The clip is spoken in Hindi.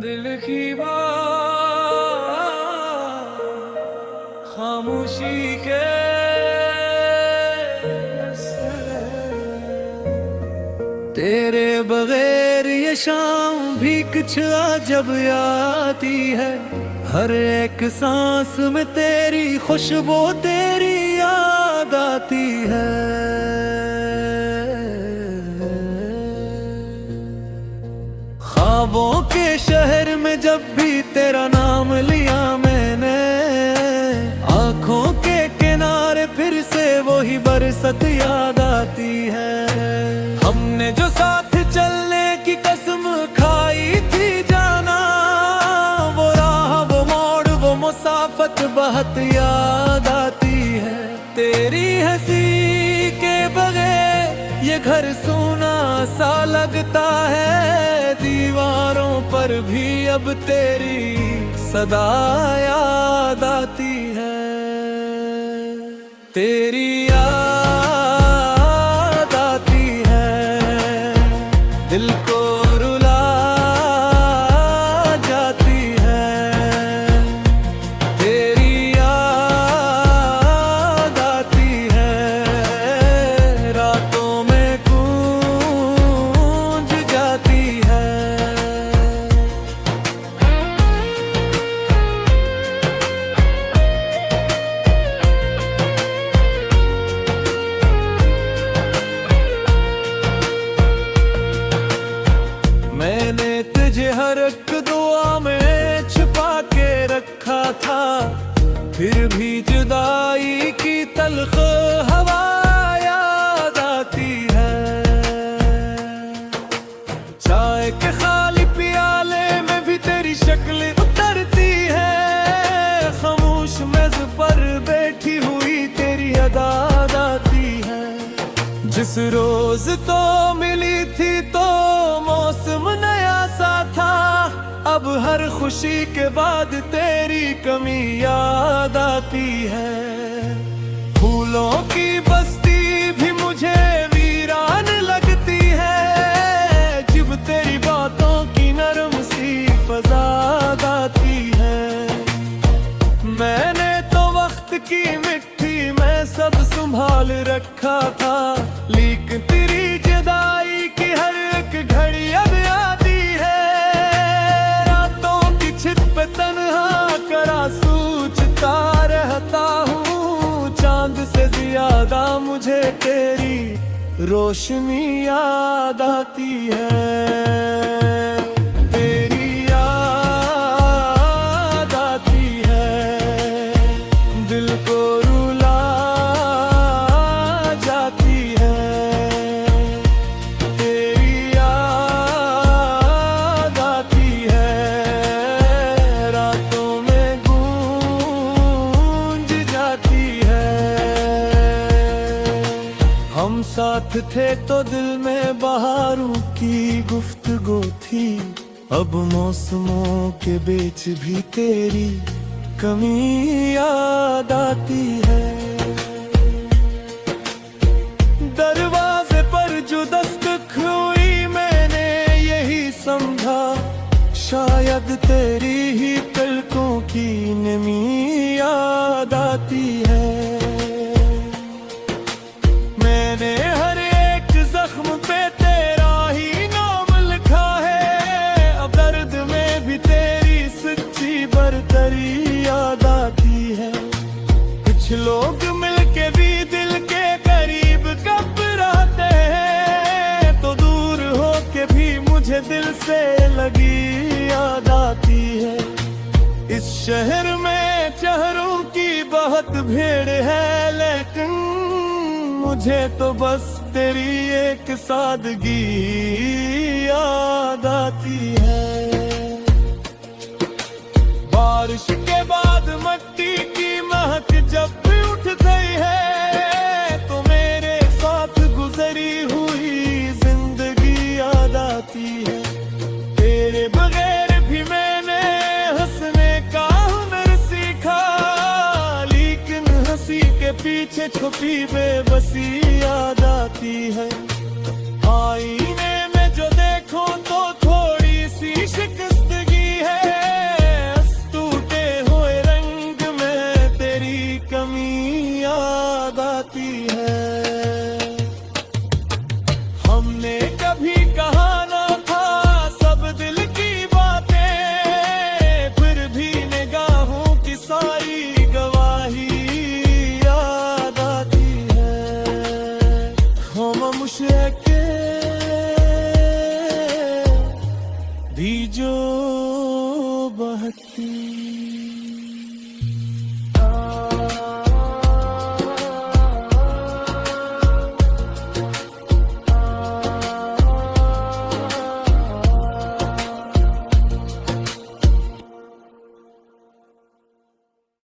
दिल की बात खामोशी के तेरे बगैर ये शाम भी कुछ अजब आती है। हर एक सांस में तेरी खुशबू तेरी याद आती है। ख्वाबों के शहर में जब भी तेरा नाम लिया मैंने, आंखों के किनारे फिर से वही बरसत याद आती है। हमने जो साथ चलने की कसम खाई थी जाना, वो राह वो मोड़ वो मुसाफत बहुत याद आती है। तेरी हंसी के बगैर ये घर सूना सा लगता है। दीवारों पर भी अब तेरी सदा याद आती है। तेरी याद आती है, दिल को रुला जाती है। तेरी याद आती है, रातों में गूंज जाती है। मैंने तुझे हर एक दुआ में छुपा के रखा था, फिर भी जुदाई की तल्ख हवा याद आती है। चाय के खाली प्याले में भी तेरी शक्ल उतरती है। खामोश मेज पर बैठी हुई तेरी याद आती है। जिस रोज तो मिली थी तो मौसम नया सा था, अब हर खुशी के बाद तेरी कमी याद आती है। फूलों की बस्ती भी मुझे वीरान लगती है, जब तेरी बातों की नरम सी फज़ा आती है। मैंने तो वक्त की मिट्टी में सब संभाल रखा था, लेकिन तेरी जुदाई की हर एक घड़ी अब आती है। रातों की छित पे तन्हा करा सोचता रहता हूँ, चांद से ज्यादा मुझे तेरी रोशनी याद आती है। तेरी याद आती है, दिल को रुला जाती है। तेरी याद आती है, रातों में गूंज जाती है। हम साथ थे तो दिल में बहारों की गुफ्तगू थी, अब मौसमों के बीच भी तेरी कमी याद आती है। दरवाजे पर जो दस्तक हुई मैंने यही समझा, शायद तेरी ही पलकों की नमी याद आती है। मैंने हर एक जख्म पे तेरा ही नाम लिखा है, अब दर्द में भी तेरी सच्ची बरतरी याद आती है। कुछ लोग मिलके भी दिल के करीब कब रहते हैं, तो दूर होके भी मुझे दिल से लगी याद आती है। इस शहर में चेहरों की बहुत भीड़ है, लेकिन मुझे तो बस तेरी एक सादगी याद आती है। बारिश के बाद मिट्टी की महक जब भी उठ गई है, तो मेरे साथ गुजरी हुई जिंदगी याद आती है। तेरे बगैर भी मैंने हंसने का हुनर सीखा, लेकिन हंसी के पीछे छुपी बेबसी याद आती है। आईने में जो देखो तो थोड़ी सी शिकस्तगी मैंने कभी कहा ना था सब दिल की बातें, फिर भी निगाहों की सारी गवाही याद आती है। हम मुश्किल भी जो बहती